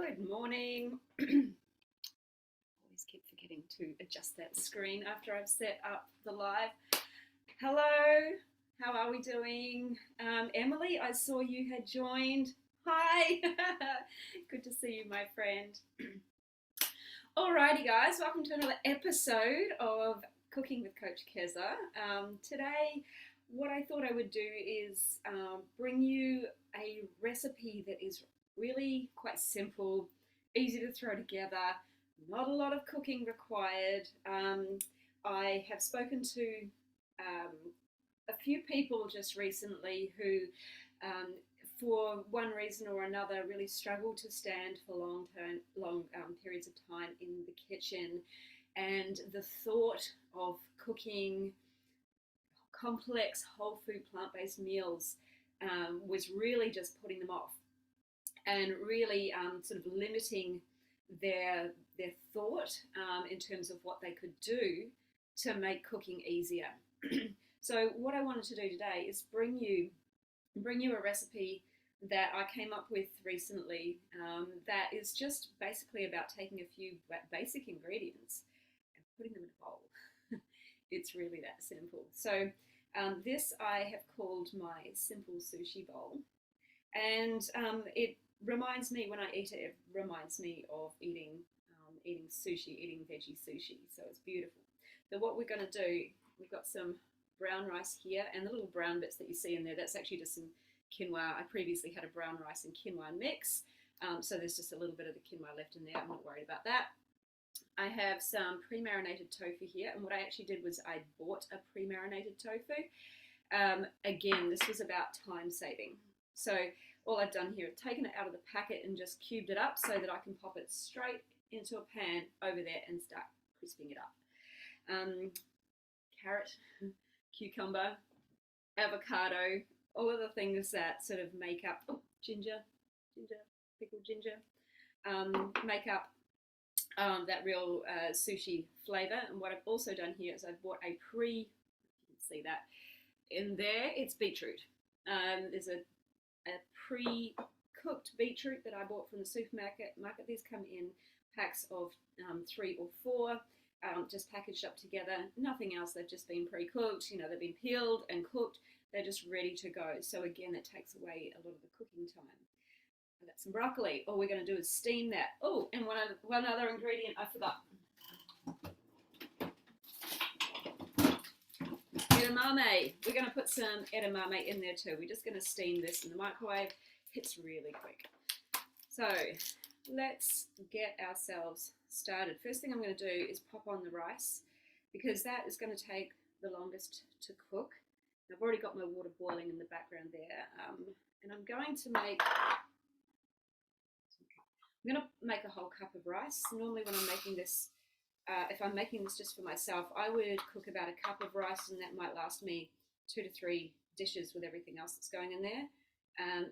Good morning. Always keep forgetting to adjust that screen after I've set up the live. Hello, how are we doing? Emily, I saw you had joined. Hi, good to see you, my friend. Alrighty, guys, welcome to another episode of Cooking with Coach Kezza. Today, what I thought I would do is bring you a recipe that is really quite simple, easy to throw together, not a lot of cooking required. I have spoken to a few people just recently who, for one reason or another, really struggle to stand for long periods of time in the kitchen, and the thought of cooking complex whole food plant-based meals was really just putting them off and really sort of limiting their thought in terms of what they could do to make cooking easier. So what I wanted to do today is bring you a recipe that I came up with recently that is just basically about taking a few basic ingredients and putting them in a bowl. It's really that simple. So this I have called my simple sushi bowl, and it reminds me, when I eat it, it reminds me of eating sushi, eating veggie sushi. So it's beautiful. So what we're going to do, we've got some brown rice here, and the little brown bits that you see in there, that's actually just some quinoa. I previously had a brown rice and quinoa mix, so there's just a little bit of the quinoa left in there. I'm not worried about that. I have some pre-marinated tofu here, and what I actually did was I bought a pre-marinated tofu. Again, this was about time saving. So all I've done here is taken it out of the packet and just cubed it up so that I can pop it straight into a pan over there and start crisping it up. Carrot, cucumber, avocado, all of the things that sort of make up, ginger, pickled ginger, make up that real sushi flavor. And what I've also done here is I've bought a you can see that in there, it's beetroot. There's a pre-cooked beetroot that I bought from the supermarket. These come in packs of 3 or 4, just packaged up together. Nothing else. They've just been pre-cooked. You know, they've been peeled and cooked. They're just ready to go. So again, it takes away a lot of the cooking time. I've got some broccoli. All we're going to do is steam that. Oh, and one other ingredient I forgot. Edamame. We're going to put some edamame in there too. We're just going to steam this in the microwave. It's really quick. So let's get ourselves started. First thing I'm going to do is pop on the rice, because that is going to take the longest to cook. I've already got my water boiling in the background there, and I'm going to make a whole cup of rice. Normally when I'm making this, if I'm making this just for myself, I would cook about a cup of rice, and that might last me 2 to 3 dishes with everything else that's going in there.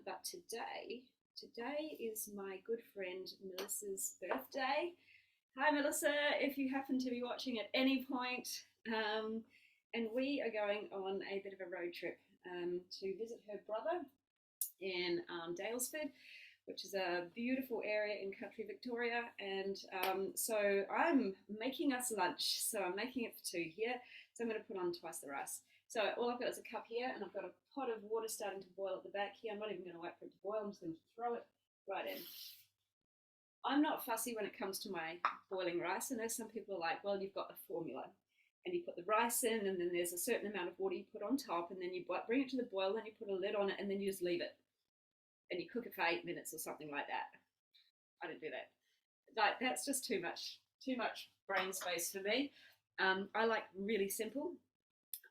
But today is my good friend Melissa's birthday. Hi Melissa, if you happen to be watching at any point. And we are going on a bit of a road trip to visit her brother in Daylesford, which is a beautiful area in country Victoria. And so I'm making us lunch. So I'm making it for 2 here. So I'm going to put on twice the rice. So all I've got is a cup here, and I've got a pot of water starting to boil at the back here. I'm not even going to wait for it to boil. I'm just going to throw it right in. I'm not fussy when it comes to my boiling rice. I know some people are like, well, you've got a formula, and you put the rice in, and then there's a certain amount of water you put on top, and then you bring it to the boil, and you put a lid on it, and then you just leave it. And you cook it for 8 minutes or something like that. I don't do that. Like, that's just too much brain space for me. I like really simple.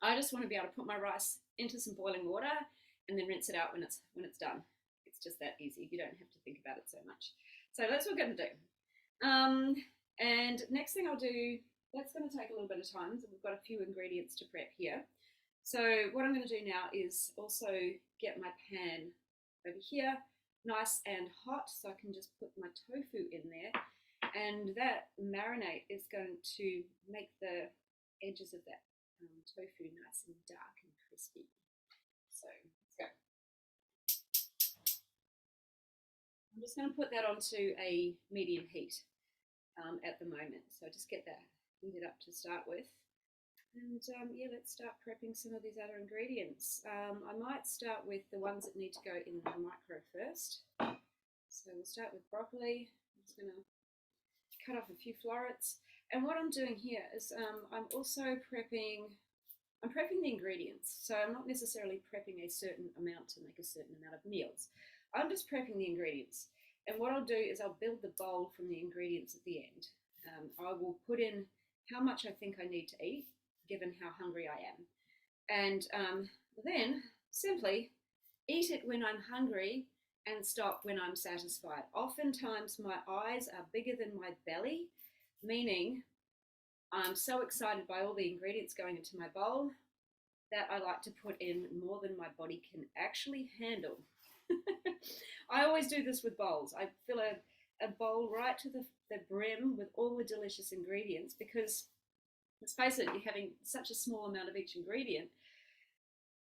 I just want to be able to put my rice into some boiling water and then rinse it out when it's done. It's just that easy. You don't have to think about it so much. So that's what we're going to do. And next thing I'll do, that's going to take a little bit of time. So we've got a few ingredients to prep here. So what I'm going to do now is also get my pan over here, nice and hot, so I can just put my tofu in there, and that marinate is going to make the edges of that tofu nice and dark and crispy. So let's go. I'm just going to put that onto a medium heat at the moment. So just get that heated up to start with. And yeah, let's start prepping some of these other ingredients. I might start with the ones that need to go in the micro first. So we'll start with broccoli. I'm just going to cut off a few florets. And what I'm doing here is I'm also prepping the ingredients. So I'm not necessarily prepping a certain amount to make a certain amount of meals. I'm just prepping the ingredients. And what I'll do is I'll build the bowl from the ingredients at the end. I will put in how much I think I need to eat, given how hungry I am. And then simply eat it when I'm hungry and stop when I'm satisfied. Oftentimes my eyes are bigger than my belly, meaning I'm so excited by all the ingredients going into my bowl that I like to put in more than my body can actually handle. I always do this with bowls. I fill a bowl right to the brim with all the delicious ingredients because, let's face it, you're having such a small amount of each ingredient.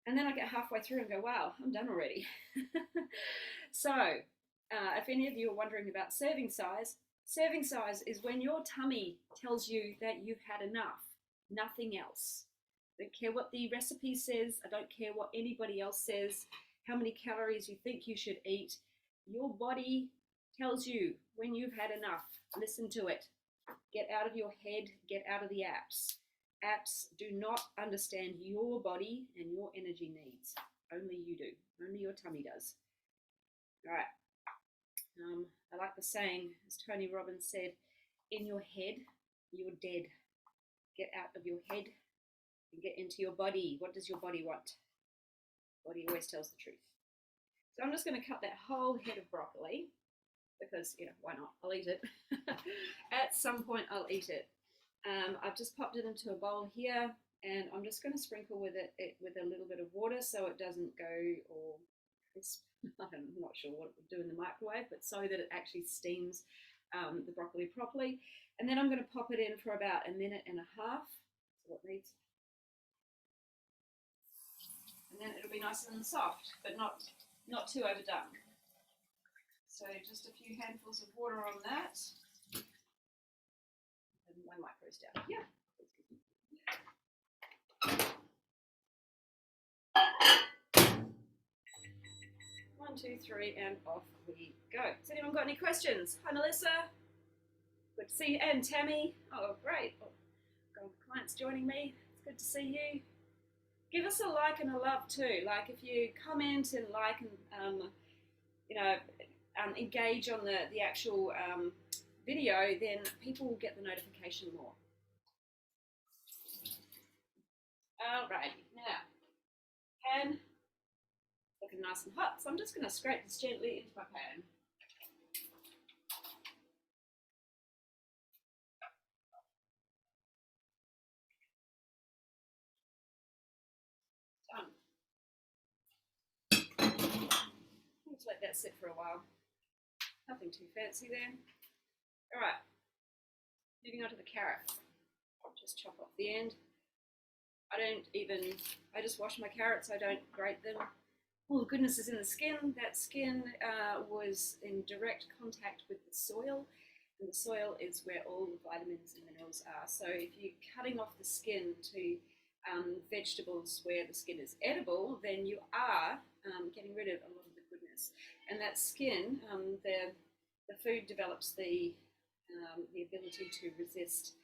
And then I get halfway through and go, wow, I'm done already. So, if any of you are wondering about serving size is when your tummy tells you that you've had enough, nothing else. I don't care what the recipe says, I don't care what anybody else says, how many calories you think you should eat. Your body tells you when you've had enough. Listen to it. Get out of your head, get out of the apps. Apps do not understand your body and your energy needs. Only you do. Only your tummy does. All right. I like the saying, as Tony Robbins said, in your head, you're dead. Get out of your head and get into your body. What does your body want? Body always tells the truth. So I'm just going to cut that whole head of broccoli because, why not? I'll eat it. At some point, I'll eat it. I've just popped it into a bowl here, and I'm just going to sprinkle with it with a little bit of water so it doesn't go all crisp. I'm not sure what it would do in the microwave, but so that it actually steams the broccoli properly. And then I'm going to pop it in for about a minute and a half. That's what it needs. And then it'll be nice and soft, but not too overdone. So just a few handfuls of water on that. And my micro's down here. 1, 2, 3, and off we go. Has anyone got any questions? Hi, Melissa. Good to see you. And Tammy. Oh, great. Oh, got clients joining me. It's good to see you. Give us a like and a love too. Like if you comment and like and engage on the actual video, then people will get the notification more. Alrighty, now pan looking nice and hot, so I'm just going to scrape this gently into my pan. Let's let that sit for a while. Nothing too fancy there. Alright, moving on to the carrot. I'll just chop off the end. I just wash my carrots, I don't grate them. All the goodness is in the skin. That skin was in direct contact with the soil, and the soil is where all the vitamins and minerals are. So if you're cutting off the skin to vegetables where the skin is edible, then you are getting rid of a lot of the goodness. And that skin, the food develops the ability to resist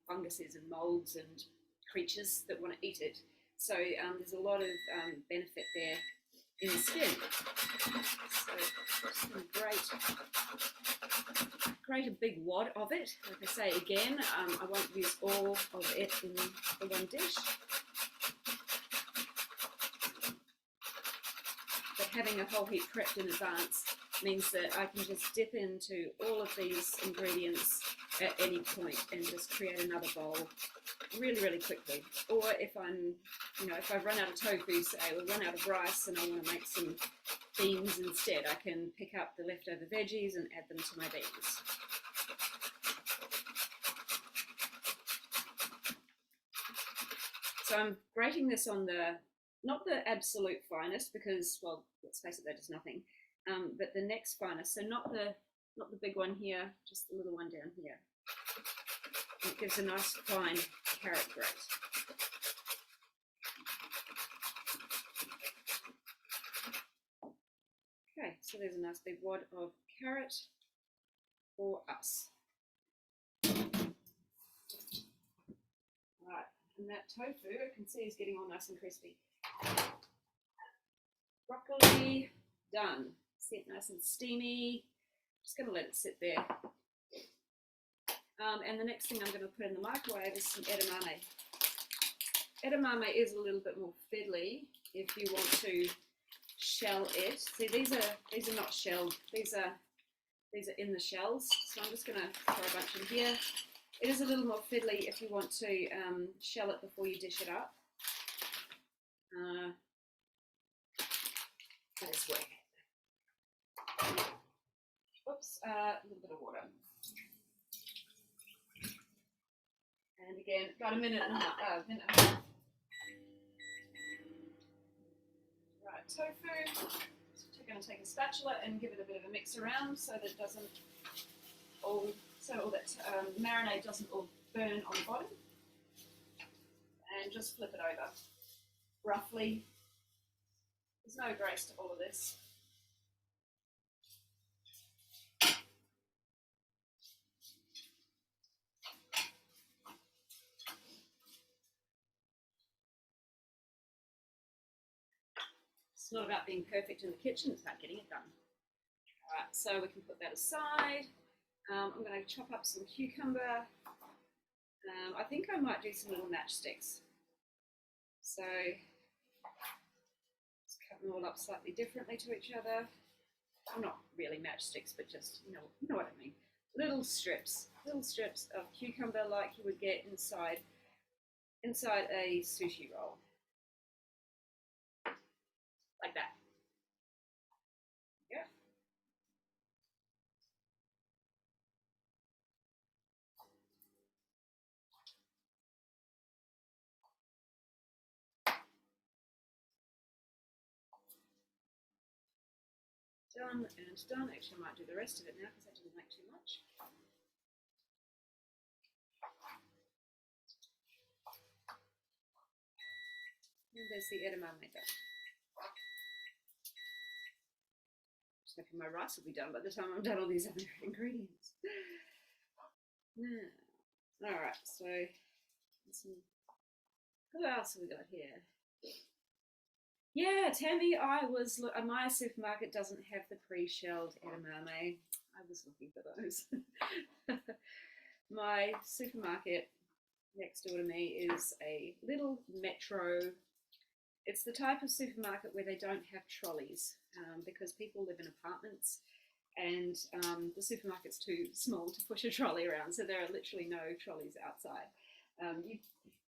funguses and molds and creatures that want to eat it. So there's a lot of benefit there in the skin. So just going to grate a big wad of it. Like I say again, I won't use all of it in the one dish. But having a whole heap prepped in advance means that I can just dip into all of these ingredients at any point and just create another bowl really, really quickly. Or if if I run out of tofu, say, or run out of rice and I want to make some beans instead, I can pick up the leftover veggies and add them to my beans. So I'm grating this on not the absolute finest because, well, let's face it, that is nothing. but the next finest, so not the big one here, just the little one down here. It gives a nice fine carrot grate. Okay, so there's a nice big wad of carrot for us. Right, and that tofu, I can see is getting all nice and crispy. Broccoli, done. Sit nice and steamy. Just going to let it sit there. And the next thing I'm going to put in the microwave is some edamame. Edamame is a little bit more fiddly if you want to shell it. See, these are not shelled. These are in the shells. So I'm just going to throw a bunch in here. It is a little more fiddly if you want to shell it before you dish it up. That is work. Whoops, a little bit of water. And again, got a minute and a half. Right, tofu. So we're going to take a spatula and give it a bit of a mix around so that it doesn't all, so all that marinade doesn't all burn on the bottom. And just flip it over. Roughly. There's no grace to all of this. It's not about being perfect in the kitchen, it's about getting it done. All right, so we can put that aside. I'm going to chop up some cucumber. I think I might do some little matchsticks. So just cut them all up slightly differently to each other. Well, not really matchsticks, but just, you know what I mean. Little strips of cucumber like you would get inside a sushi roll. Like that. Yeah. Done and done. Actually, I might do the rest of it now because I didn't make too much. And there's the edamame done. Just hoping my rice will be done by the time I'm done all these other ingredients. Now, all right, so who else have we got here? Yeah, Tammy, my supermarket doesn't have the pre-shelled edamame. I was looking for those. My supermarket next door to me is a little metro. It's the type of supermarket where they don't have trolleys because people live in apartments and the supermarket's too small to push a trolley around, so there are literally no trolleys outside.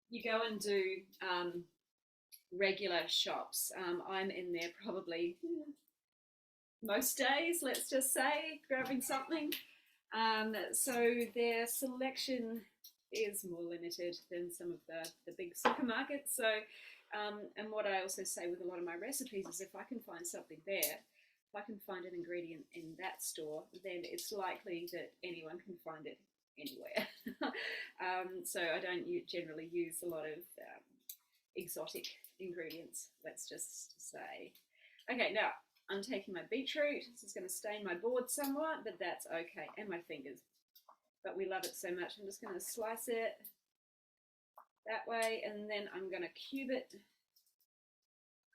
You go and do regular shops. I'm in there probably most days, let's just say, grabbing something. So their selection is more limited than some of the big supermarkets. So, and what I also say with a lot of my recipes is if I can find something there, if I can find an ingredient in that store, then it's likely that anyone can find it anywhere. So I don't generally use a lot of exotic ingredients, let's just say. Okay, now I'm taking my beetroot. This is going to stain my board somewhat, but that's okay, and my fingers. But we love it so much. I'm just going to slice it that way, and then I'm going to cube it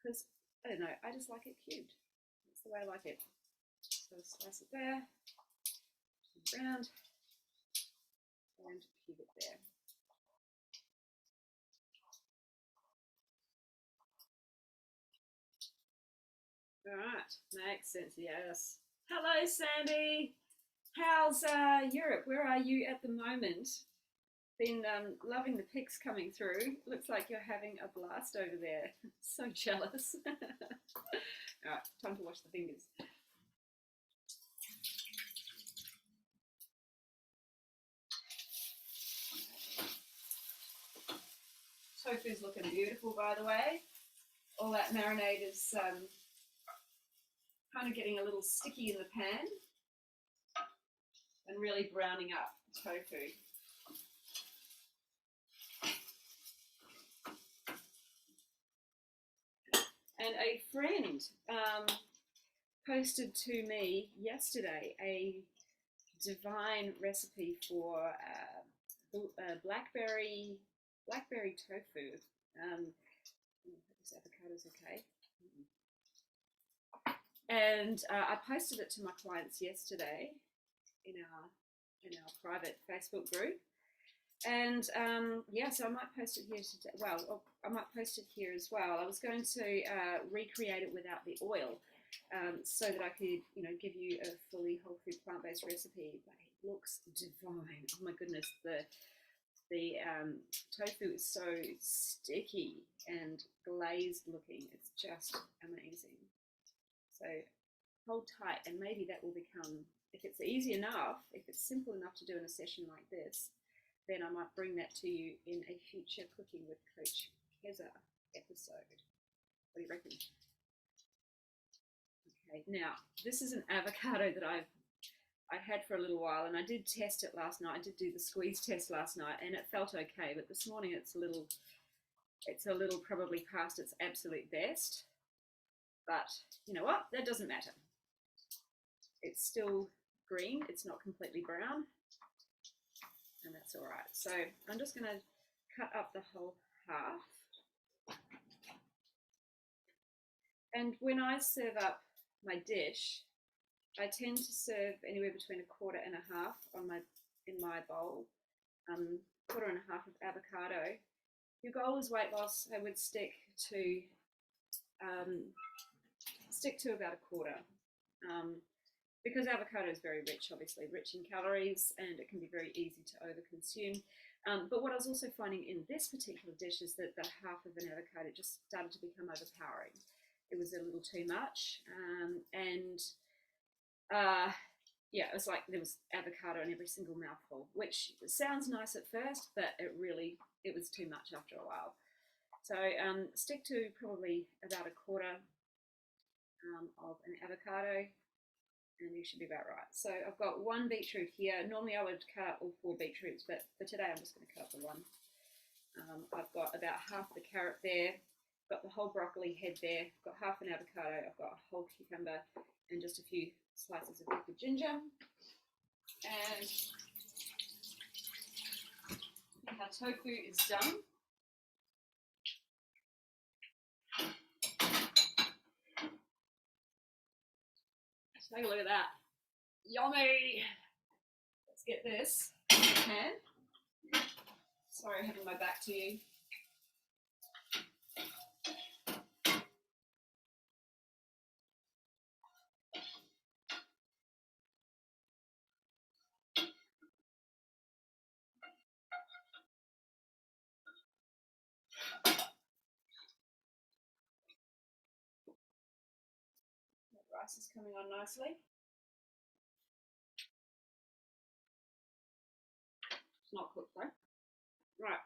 because, I don't know, I just like it cubed. That's the way I like it. So slice it there, around, and cube it there. All right, makes sense, yes. Hello, Sandy. How's Europe? Where are you at the moment? Been loving the pics coming through. Looks like you're having a blast over there. So jealous. All right, time to wash the fingers. Tofu's looking beautiful, by the way. All that marinade is kind of getting a little sticky in the pan and really browning up tofu. And a friend posted to me yesterday a divine recipe for blackberry tofu. This avocado's okay. And I posted it to my clients yesterday in our private Facebook group. And yeah, so I might post it here today. Well, I might post it here as well. I was going to recreate it without the oil, so that I could, give you a fully whole food plant-based recipe. But it looks divine. Oh my goodness, the tofu is so sticky and glazed looking. It's just amazing. So hold tight, and maybe that will become, if it's easy enough, if it's simple enough to do in a session like this, then I might bring that to you in a future Cooking with Coach Kezza episode. What do you reckon? Okay, now this is an avocado that I had for a little while, and I did test it last night. I did do the squeeze test last night, and it felt okay. But this morning it's a little probably past its absolute best. But you know what? That doesn't matter. It's still green. It's not completely brown. And that's all right. So I'm just going to cut up the whole half. And when I serve up my dish, I tend to serve anywhere between 1/4 and 1/2 in my bowl. 1/4 and 1/2 of avocado. If your goal is weight loss, I would stick to about 1/4. Because avocado is very rich, obviously, rich in calories, and it can be very easy to overconsume. But what I was also finding in this particular dish is that the half of an avocado just started to become overpowering. It was a little too much, yeah, it was like there was avocado in every single mouthful, which sounds nice at first, but it was too much after a while. So stick to probably about 1/4 of an avocado, and you should be about right. So I've got 1 beetroot here. Normally I would cut up all 4 beetroots, but for today I'm just going to cut up the 1. I've got about half the carrot there. I've got the whole broccoli head there. I've got half an avocado. I've got a whole cucumber and just a few slices of pickled ginger. And I think our tofu is done. Take a look at that. Yummy! Let's get this in the pan. Sorry, having my back to you. The rice is coming on nicely. It's not cooked though. Right,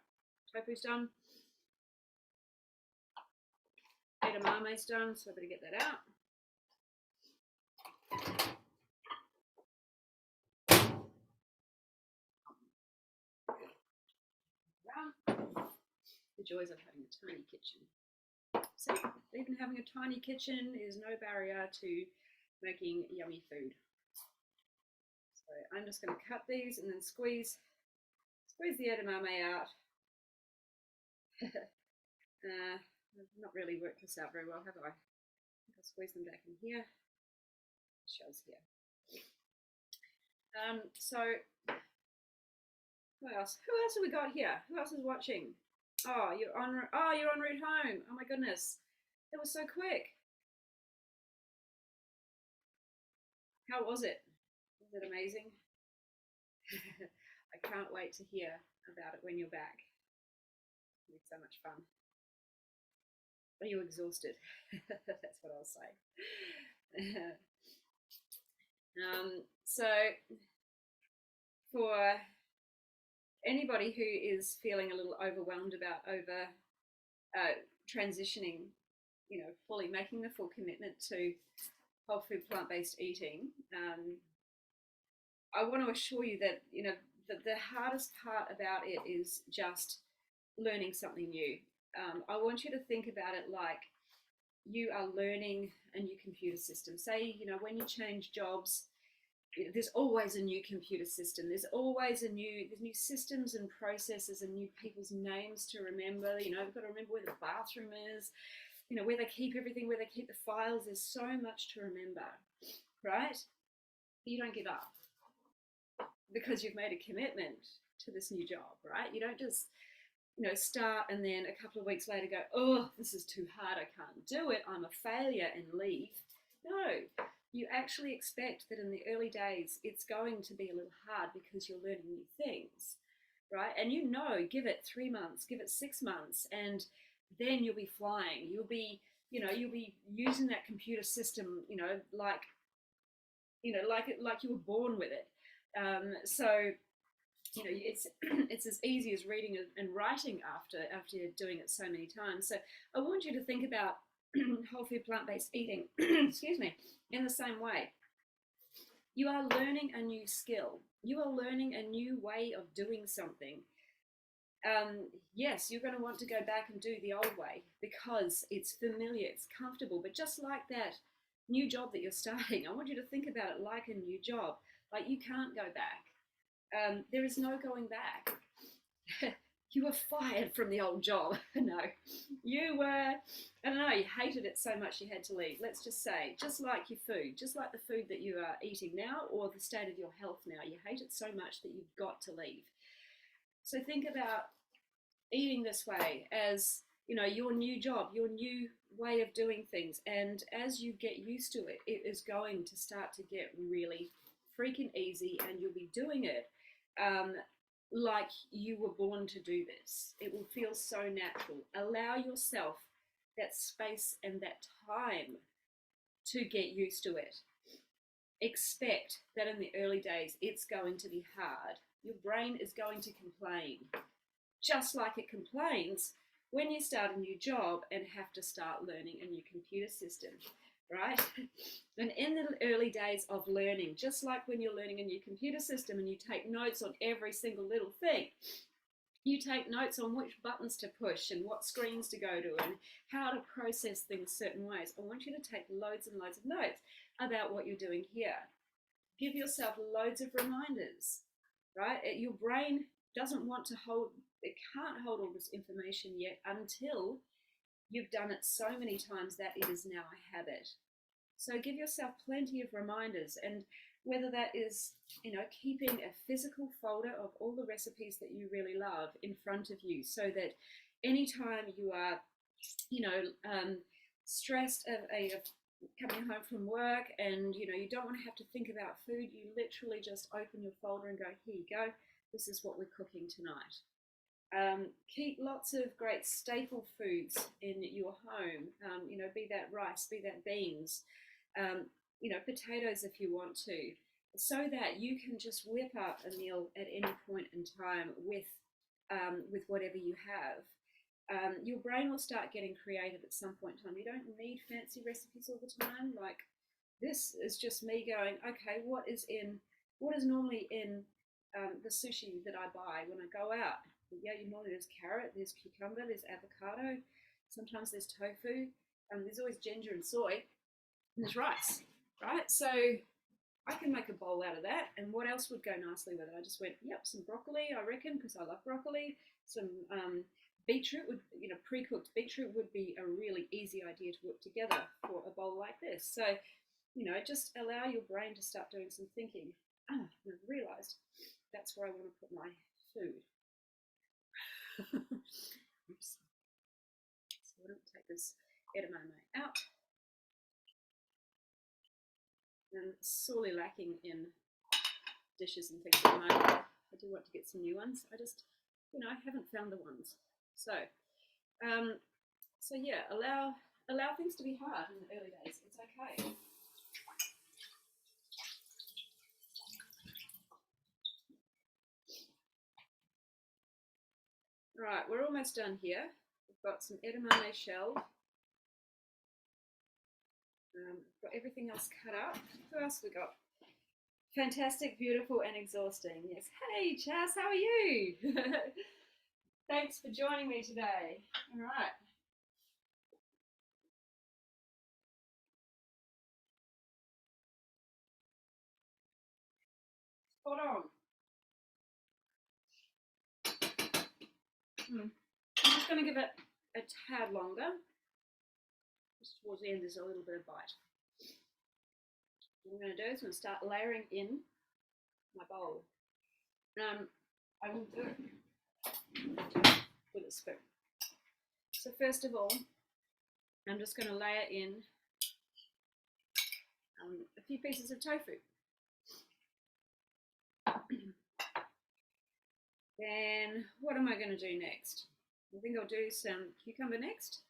tofu's done. Edamame's done, so I better get that out. The joys of having a tiny kitchen. So, even having a tiny kitchen is no barrier to making yummy food. So I'm just going to cut these and then squeeze the edamame out. I've not really worked this out very well, have I? I think I'll squeeze them back in here. It shows here. So who else? Who else have we got here? Who else is watching? Oh, you're en route home. Oh my goodness, that was so quick. How was it? Was it amazing? I can't wait to hear about it when you're back. It'll be so much fun. Are you exhausted? That's what I'll say. So for anybody who is feeling a little overwhelmed about transitioning, fully making the full commitment to whole food plant-based eating, I want to assure you that the hardest part about it is just learning something new. I want you to think about it like you are learning a new computer system. Say, when you change jobs, there's always a new computer system. There's new systems and processes and new people's names to remember. We've got to remember where the bathroom is, where they keep everything, where they keep the files. There's so much to remember, right? You don't give up because you've made a commitment to this new job, right? You don't just start and then a couple of weeks later go, oh, this is too hard, I can't do it, I'm a failure, and leave. No, you actually expect that in the early days it's going to be a little hard because you're learning new things, right? And give it 3 months, give it 6 months, and then you'll be flying. You'll be using that computer system, like you were born with it. So it's as easy as reading and writing after doing it so many times. So I want you to think about whole food plant-based eating, excuse me, in the same way. You are learning a new skill. You are learning a new way of doing something. Yes, you're going to want to go back and do the old way because it's familiar, it's comfortable. But just like that new job that you're starting, I want you to think about it like a new job. Like, you can't go back. There is no going back. You were fired from the old job. No, you were, I don't know, you hated it so much you had to leave. Let's just say, just like your food, just like the food that you are eating now or the state of your health now, you hate it so much that you've got to leave. So think about eating this way as, your new job, your new way of doing things. And as you get used to it, it is going to start to get really freaking easy, and you'll be doing it like you were born to do this. It will feel so natural. Allow yourself that space and that time to get used to it. Expect that in the early days it's going to be hard. Your brain is going to complain, just like it complains when you start a new job and have to start learning a new computer system, right? And in the early days of learning, just like when you're learning a new computer system and you take notes on every single little thing, you take notes on which buttons to push and what screens to go to and how to process things certain ways. I want you to take loads and loads of notes about what you're doing here. Give yourself loads of reminders, right? Your brain doesn't want to it can't hold all this information yet until you've done it so many times that it is now a habit. So give yourself plenty of reminders, and whether that is, keeping a physical folder of all the recipes that you really love in front of you, so that anytime you are, stressed of coming home from work and, you don't want to have to think about food, you literally just open your folder and go, here you go, this is what we're cooking tonight. Keep lots of great staple foods in your home, be that rice, be that beans, potatoes if you want to, so that you can just whip up a meal at any point in time with whatever you have. Your brain will start getting creative at some point in time. You don't need fancy recipes all the time. Like, this is just me going, okay, what is normally in the sushi that I buy when I go out? Yeah, normally there's carrot, there's cucumber, there's avocado, sometimes there's tofu, there's always ginger and soy, and there's rice, right? So I can make a bowl out of that, and what else would go nicely with it? I just went, yep, some broccoli, I reckon, because I love broccoli. Some beetroot pre-cooked beetroot would be a really easy idea to whip together for a bowl like this. So, just allow your brain to start doing some thinking. I've realised that's where I want to put my food. Oops. So we're going to take this edamame out. I'm sorely lacking in dishes and things at the moment. I do want to get some new ones. I just, I haven't found the ones. So, yeah, allow things to be hard in the early days. It's okay. Right, we're almost done here. We've got some edamame shelled. Got everything else cut up. Who else we got? Fantastic, beautiful, and exhausting. Yes. Hey, Chas, how are you? Thanks for joining me today. All right. Spot on. I'm just going to give it a tad longer. Just towards the end, there's a little bit of bite. What I'm going to do is I'm going to start layering in my bowl. I will do it with a spoon. So first of all, I'm just going to layer in a few pieces of tofu. Then what am I going to do next? I think I'll do some cucumber next.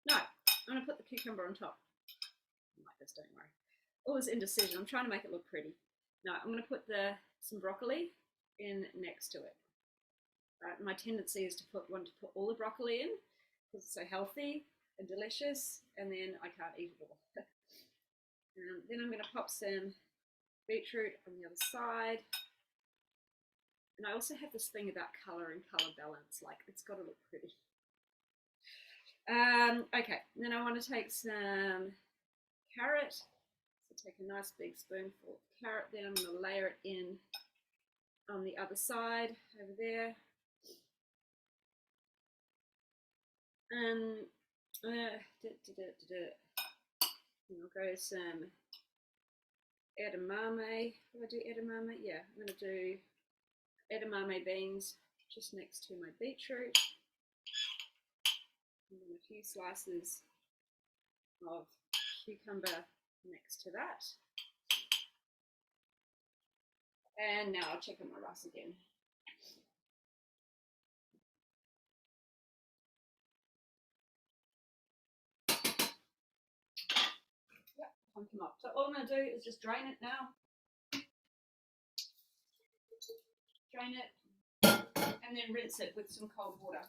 No, I'm going to put the cucumber on top. Like this, don't worry. Always indecision. I'm trying to make it look pretty. No, I'm going to put some broccoli in next to it. My tendency is to want to put all the broccoli in because it's so healthy and delicious, and then I can't eat it all. Then I'm going to pop some beetroot on the other side. And I also have this thing about colour and colour balance, like it's got to look pretty. Okay, then I want to take some carrot. So take a nice big spoonful of carrot, then I'm going to layer it in on the other side over there. And I'll go some edamame. Do I do edamame? Yeah, I'm going to do edamame beans just next to my beetroot. And then a few slices of cucumber next to that. And now I'll check on my rice again. Yep, time come up. So all I'm going to do is just drain it now. Drain it and then rinse it with some cold water.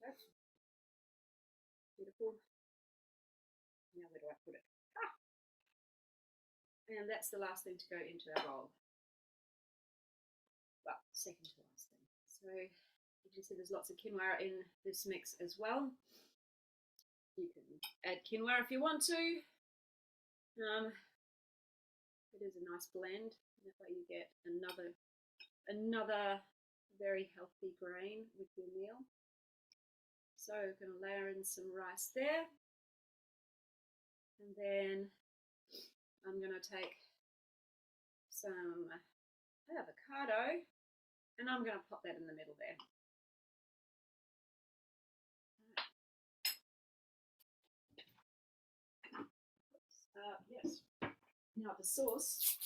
Okay. Beautiful. Now where do I put it? And that's the last thing to go into our bowl. Well, second to last thing. So you can see there's lots of quinoa in this mix as well. You can add quinoa if you want to. It is a nice blend. That way you get another very healthy grain with your meal. So I'm going to layer in some rice there. And then I'm going to take some avocado and I'm going to pop that in the middle there. Yes. Now the sauce.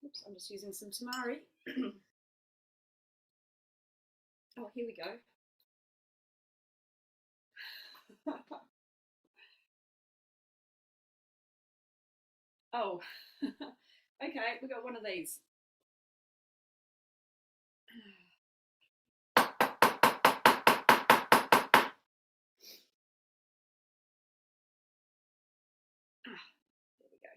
Oops, I'm just using some tamari. Oh, here we go. Oh, okay, we got one of these. There we go.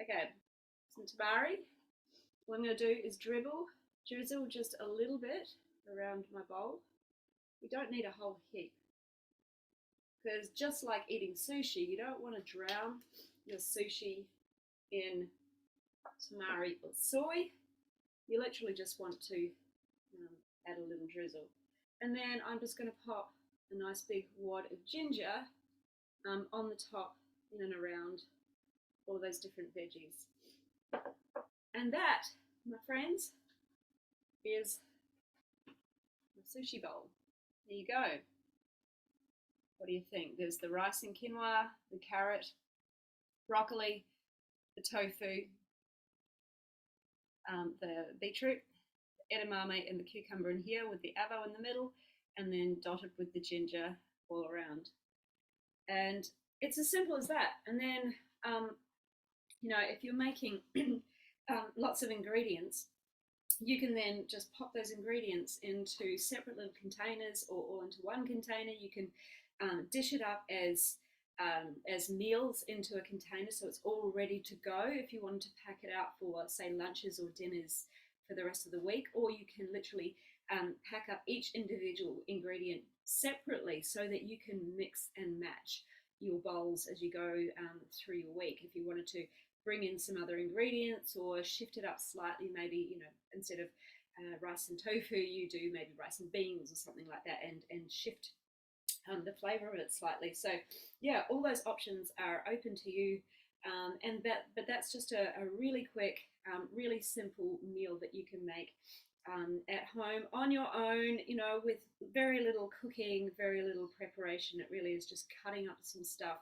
Okay, some tamari. What I'm going to do is drizzle just a little bit around my bowl. You don't need a whole heap because just like eating sushi, you don't want to drown your sushi in tamari or soy. You literally just want to add a little drizzle. And then I'm just going to pop a nice big wad of ginger on the top in and around all of those different veggies. And that, my friends, is the sushi bowl. There you go. What do you think? There's the rice and quinoa, the carrot, broccoli, the tofu, the beetroot, edamame, and the cucumber in here with the avo in the middle, and then dotted with the ginger all around. And it's as simple as that. And then, if you're making lots of ingredients, you can then just pop those ingredients into separate little containers or all into one container. You can dish it up as meals into a container, so it's all ready to go if you wanted to pack it out for, say, lunches or dinners for the rest of the week. Or you can literally pack up each individual ingredient separately so that you can mix and match your bowls as you go through your week. If you wanted to bring in some other ingredients or shift it up slightly, maybe, instead of rice and tofu, you do maybe rice and beans or something like that, and shift the flavor of it slightly. So yeah, all those options are open to you. But that's just a really quick, really simple meal that you can make at home on your own, with very little cooking, very little preparation. It really is just cutting up some stuff,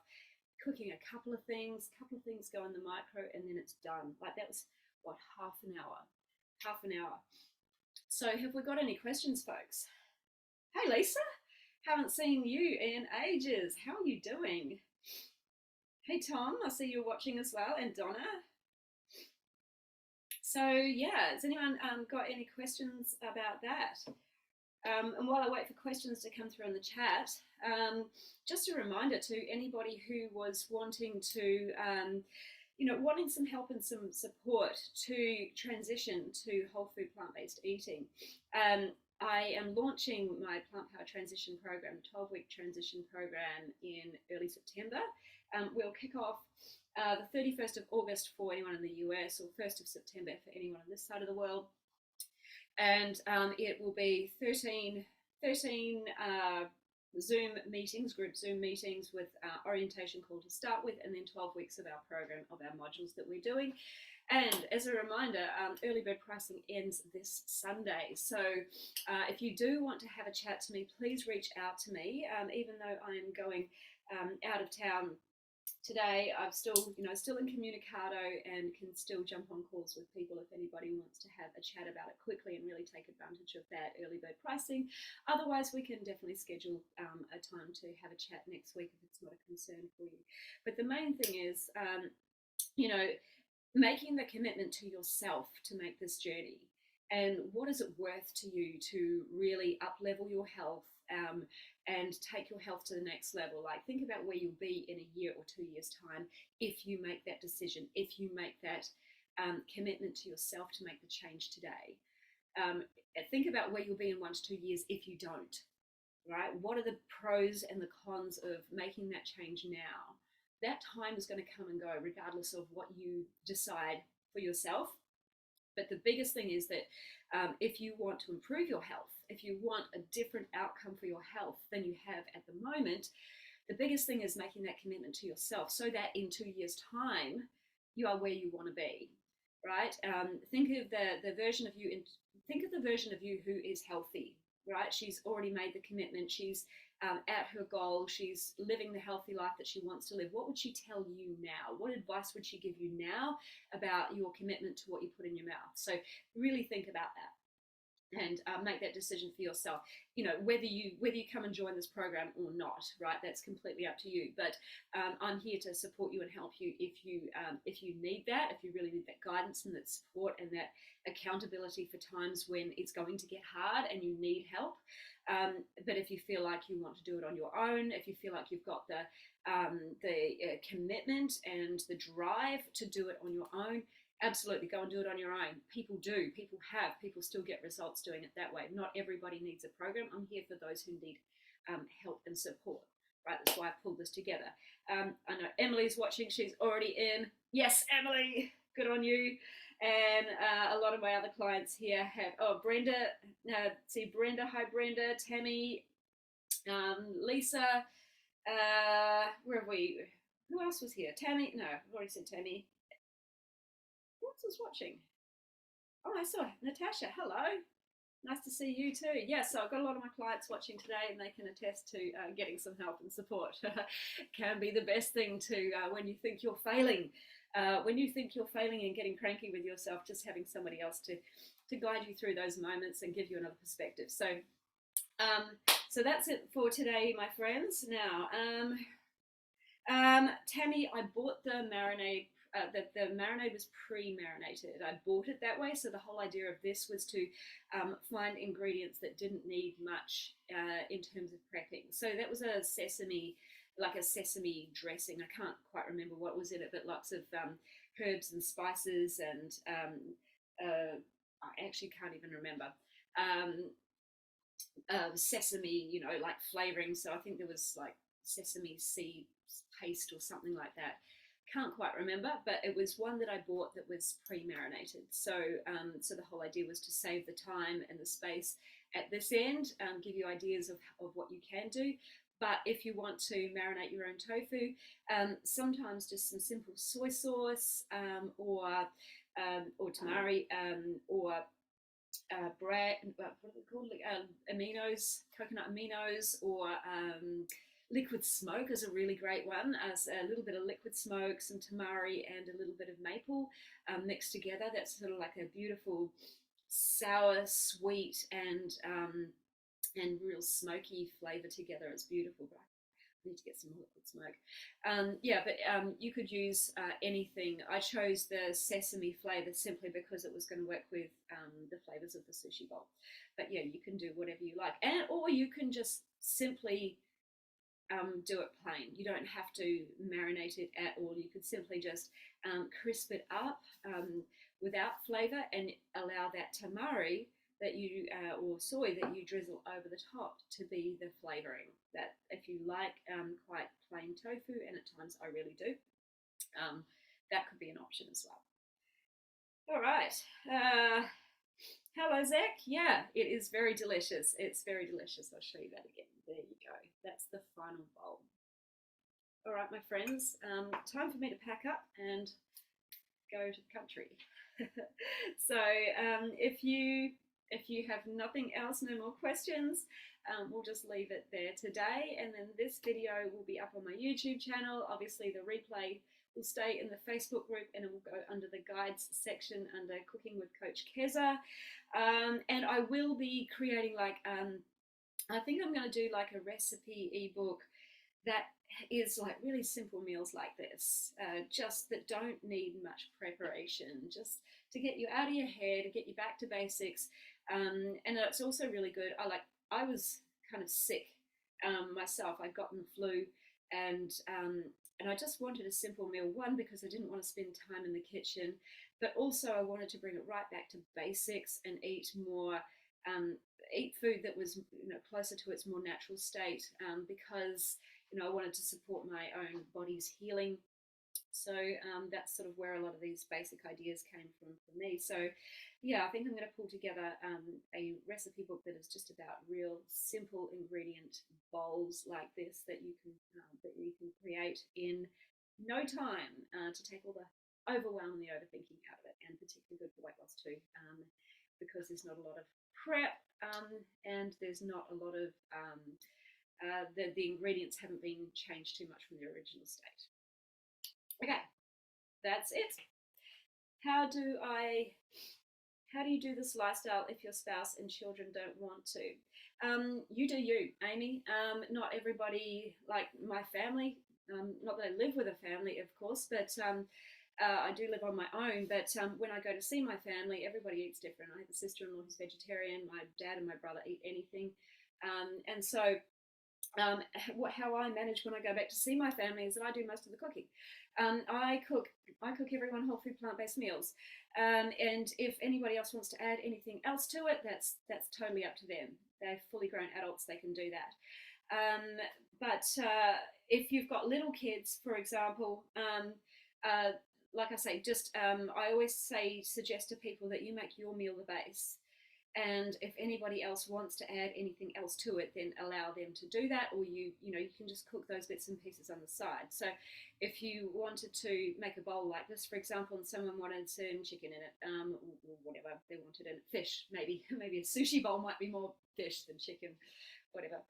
cooking a couple of things go in the micro, and then it's done. Like, that was what, half an hour. So have we got any questions, folks? Hey Lisa, haven't seen you in ages. How are you doing? Hey Tom, I see you're watching as well, and Donna. So yeah, has anyone got any questions about that? And while I wait for questions to come through in the chat, just a reminder to anybody who was wanting to, wanting some help and some support to transition to whole food plant-based eating. I am launching my Plant Power Transition Program, 12-week transition program, in early September. We'll kick off the 31st of August for anyone in the US, or 1st of September for anyone on this side of the world. And it will be 13 Zoom meetings, group Zoom meetings with orientation call to start with, and then 12 weeks of our program, of our modules that we're doing. And as a reminder, early bird pricing ends this Sunday. So if you do want to have a chat to me, please reach out to me. Even though I am going out of town today, I'm still incommunicado and can still jump on calls with people if anybody wants to have a chat about it quickly and really take advantage of that early bird pricing. Otherwise, we can definitely schedule a time to have a chat next week if it's not a concern for you. But the main thing is, making the commitment to yourself to make this journey. And what is it worth to you to really up-level your health and take your health to the next level? Like, think about where you'll be in a year or 2 years' time if you make that decision, if you make that commitment to yourself to make the change today. Think about where you'll be in 1 to 2 years if you don't, right? What are the pros and the cons of making that change now? That time is going to come and go regardless of what you decide for yourself. But the biggest thing is that if you want to improve your health, if you want a different outcome for your health than you have at the moment, the biggest thing is making that commitment to yourself so that in 2 years' time, you are where you want to be, right? Think of the version of you, think of the version of you who is healthy, right? She's already made the commitment. She's at her goal. She's living the healthy life that she wants to live. What would she tell you now? What advice would she give you now about your commitment to what you put in your mouth? So really think about that and make that decision for yourself. Whether you come and join this program or not, right? That's completely up to you. But I'm here to support you and help you if you need that, if you really need that guidance and that support and that accountability for times when it's going to get hard and you need help. But if you feel like you want to do it on your own, if you feel like you've got the commitment and the drive to do it on your own, absolutely go and do it on your own. People do, people still get results doing it that way. Not everybody needs a program. I'm here for those who need help and support, right? That's why I pulled this together. I know Emily's watching, she's already in. Yes, Emily, good on you. And a lot of my other clients here have, Brenda, Brenda, hi Brenda, Tammy, Lisa, where have we, who else was here? Tammy, no, I've already said Tammy. Who else was watching? Oh, I saw Natasha, hello. Nice to see you too. Yes, so I've got a lot of my clients watching today and they can attest to getting some help and support. Can be the best thing to when you think you're failing. when you think you're failing and getting cranky with yourself, just having somebody else to guide you through those moments and give you another perspective. Um, so that's it for today, my friends. Now, Tammy, I bought the marinade. The marinade was pre-marinated. I bought it that way, so the whole idea of this was to find ingredients that didn't need much in terms of prepping. So that was a sesame, like a sesame dressing. I can't quite remember what was in it, but lots of herbs and spices, and I actually can't even remember. Um, Sesame, like flavoring. So I think there was like sesame seed paste or something like that. Can't quite remember, but it was one that I bought that was pre-marinated. So the whole idea was to save the time and the space at this end, give you ideas of what you can do. But if you want to marinate your own tofu, sometimes just some simple soy sauce, or tamari, or bread, what are they called? Like, aminos, coconut aminos, or liquid smoke is a really great one. As a little bit of liquid smoke, some tamari, and a little bit of maple mixed together. That's sort of like a beautiful sour, sweet, and real smoky flavor together. It's beautiful, but I need to get some more liquid smoke. You could use anything. I chose the sesame flavor simply because it was going to work with the flavors of the sushi bowl. But yeah, you can do whatever you like, or you can just simply do it plain. You don't have to marinate it at all. You could simply just crisp it up without flavor and allow that tamari that you or soy that you drizzle over the top to be the flavoring. That if you like quite plain tofu, and at times I really do, that could be an option as well. All right. Hello, Zach. Yeah, it is very delicious. It's very delicious. I'll show you that again. There you go. That's the final bowl. All right, my friends. Time for me to pack up and go to the country. So if you have nothing else, no more questions, we'll just leave it there today. And then this video will be up on my YouTube channel. Obviously, the replay will stay in the Facebook group, and it will go under the guides section under Cooking with Coach Kezza. And I will be creating I think I'm going to do like a recipe ebook that is like really simple meals like this, just that don't need much preparation, just to get you out of your hair, to get you back to basics. And it's also really good. I was kind of sick myself. I'd gotten the flu, and I just wanted a simple meal. One, because I didn't want to spend time in the kitchen, but also I wanted to bring it right back to basics and eat more. Eat food that was closer to its more natural state, because I wanted to support my own body's healing. So that's sort of where a lot of these basic ideas came from for me. So yeah, I think I'm going to pull together a recipe book that is just about real simple ingredient bowls like this that you can create in no time, to take all the overwhelm and the overthinking out of it, and particularly good for weight loss too, because there's not a lot of prep, and there's not a lot of the ingredients haven't been changed too much from the original state. Okay, that's it. How do you do this lifestyle if your spouse and children don't want to? You do you, Amy. Not everybody, like my family, not that I live with a family, of course, but I do live on my own. But when I go to see my family, everybody eats different. I have a sister-in-law who's vegetarian. My dad and my brother eat anything. And so how I manage when I go back to see my family is that I do most of the cooking. I cook everyone whole food plant-based meals, and if anybody else wants to add anything else to it, that's totally up to them. They're fully grown adults; they can do that. But if you've got little kids, for example, like I say, I always suggest to people that you make your meal the base. And if anybody else wants to add anything else to it, then allow them to do that, or you can just cook those bits and pieces on the side. So if you wanted to make a bowl like this, for example, and someone wanted some chicken in it, or whatever they wanted in it, fish, maybe a sushi bowl might be more fish than chicken, whatever.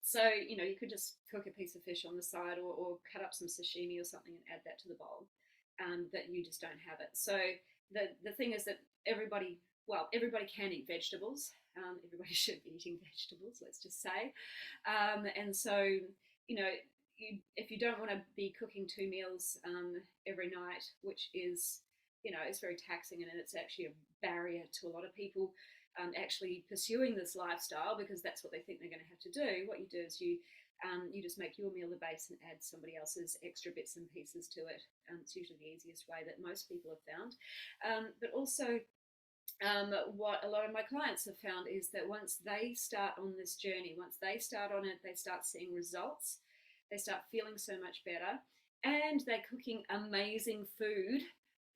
So, you could just cook a piece of fish on the side, or cut up some sashimi or something and add that to the bowl. But you just don't have it. So the thing is that everybody can eat vegetables. Everybody should be eating vegetables, let's just say. And so, if you don't want to be cooking two meals every night, which is, it's very taxing, and it's actually a barrier to a lot of people actually pursuing this lifestyle, because that's what they think they're going to have to do. What you do is you just make your meal the base and add somebody else's extra bits and pieces to it. It's usually the easiest way that most people have found. But also, what a lot of my clients have found is that once they start on this journey, once they start on it, they start seeing results, they start feeling so much better, and they're cooking amazing food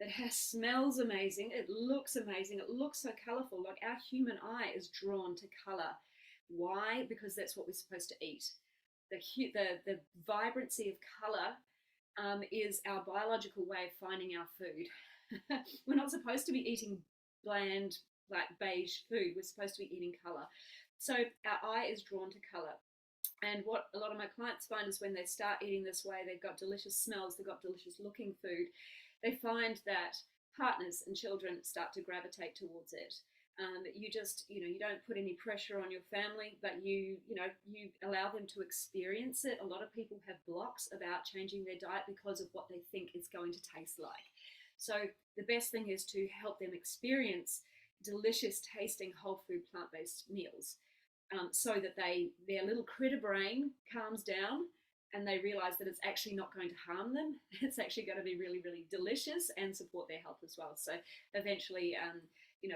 that smells amazing, it looks amazing, it looks so colourful. Like, our human eye is drawn to colour. Why? Because that's what we're supposed to eat. The vibrancy of colour is our biological way of finding our food. We're not supposed to be eating bland, like beige food. We're supposed to be eating colour. So our eye is drawn to colour. And what a lot of my clients find is when they start eating this way, they've got delicious smells, they've got delicious looking food, they find that partners and children start to gravitate towards it. You don't put any pressure on your family, but you allow them to experience it. A lot of people have blocks about changing their diet because of what they think it's going to taste like. So the best thing is to help them experience delicious tasting whole food plant-based meals, so that their little critter brain calms down and they realize that it's actually not going to harm them. It's actually going to be really, really delicious and support their health as well. So eventually,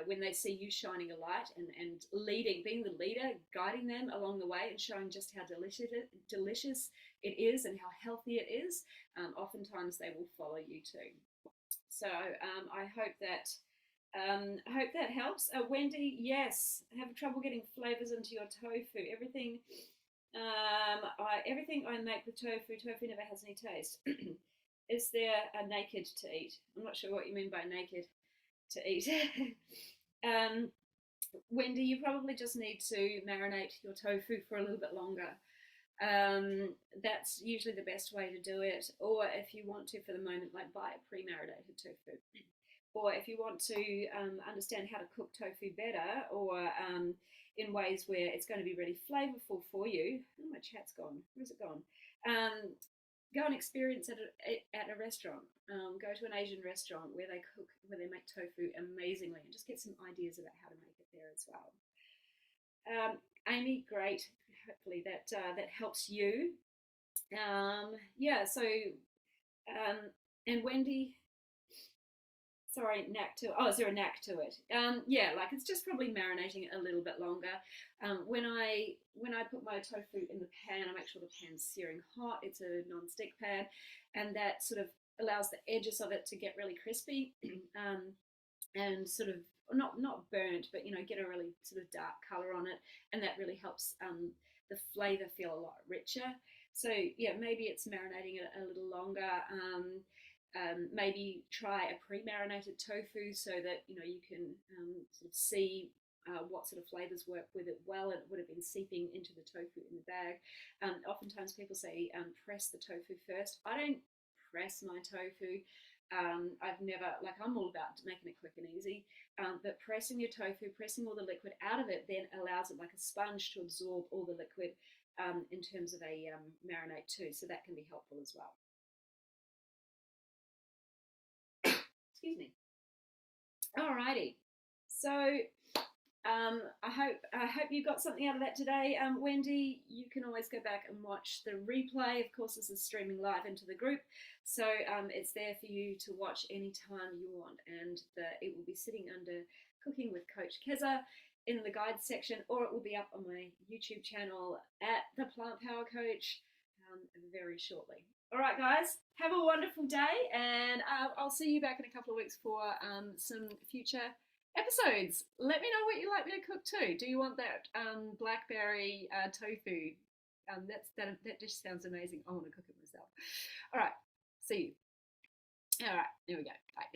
when they see you shining a light and leading, being the leader, guiding them along the way and showing just how delicious it is and how healthy it is, oftentimes they will follow you too. So I hope that helps. Wendy, yes, I have trouble getting flavors into your tofu. Everything I make with tofu never has any taste. Is there a naked to eat? I'm not sure what you mean by naked to eat. Wendy, you probably just need to marinate your tofu for a little bit longer. That's usually the best way to do it. Or if you want to, for the moment, like, buy a pre-marinated tofu. Or if you want to understand how to cook tofu better, or in ways where it's going to be really flavorful for you. Oh, my chat's gone. Where's it gone? Go and experience it at a restaurant. Go to an Asian restaurant where they make tofu amazingly, and just get some ideas about how to make it there as well. Amy, great. Hopefully that helps you. And Wendy, sorry, is there a knack to it? Like, it's just probably marinating it a little bit longer. When I put my tofu in the pan, I make sure the pan's searing hot. It's a non-stick pan, and that sort of allows the edges of it to get really crispy, and sort of not burnt, but get a really sort of dark color on it, and that really helps the flavor feel a lot richer. So yeah, maybe it's marinating it a little longer. Maybe try a pre-marinated tofu, so that you can sort of see what sort of flavors work with it well, and it would have been seeping into the tofu in the bag. Oftentimes people say press the tofu first. I don't press my tofu. I've never, I'm all about making it quick and easy, but pressing your tofu, pressing all the liquid out of it, then allows it like a sponge to absorb all the liquid in terms of a marinade too, so that can be helpful as well. Excuse me. Alrighty, so I hope you got something out of that today. Wendy, you can always go back and watch the replay. Of course, this is streaming live into the group, so it's there for you to watch anytime you want, and it will be sitting under Cooking with Coach Kezza in the guides section, or it will be up on my YouTube channel at The Plant Power Coach very shortly. All right, guys, have a wonderful day, and I'll see you back in a couple of weeks for some future episodes. Let me know what you like me to cook too. Do you want that blackberry tofu? That dish sounds amazing. I want to cook it myself. All right, see you. All right, here we go. Bye.